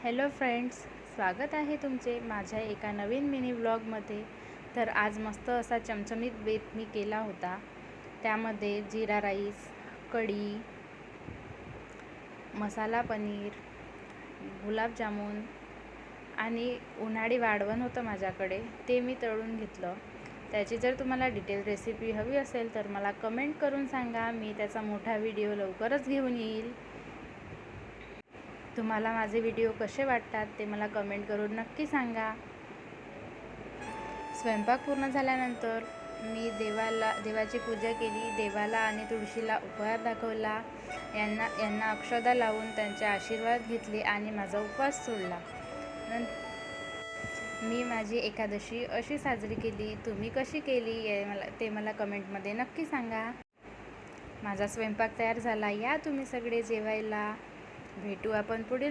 Hello friends, स्वागत आहे तुमचे माझ्या एका नवीन मिनी व्लॉगमध्ये। तर आज मस्त असा चमचमीत बेत मी केला होता। त्यामध्ये जीरा राईस, कढी, मसाला पनीर, गुलाबजामुन आणि उन्हाळी वाढवण होतं माझ्याकडे, ते मी तळून घेतलं। त्याची जर तुम्हाला डिटेल रेसिपी हवी असेल तर मला कमेंट करून सांगा, मी त्याचा मोठा व्हिडिओ लवकरच घेऊन येईल। तुम्हाला माझे व्हिडिओ कसे वाटतात ते मला कमेंट करून नक्की सांगा। स्वयंपाक पूर्ण झाल्यानंतर मी देवाची पूजा केली। देवाला आणि तुळशीला उपहार दाखवला, यांना अक्षदा लावून त्यांचे आशीर्वाद घेतले आणि माझा उपवास सोडला। मी माझी एकादशी अशी साजरी केली। तुम्ही कशी केली ते मला कमेंटमध्ये नक्की सांगा। माझा स्वयंपाक तयार झाला, या तुम्ही सगळे जेवायला। भेटू आपण पुढील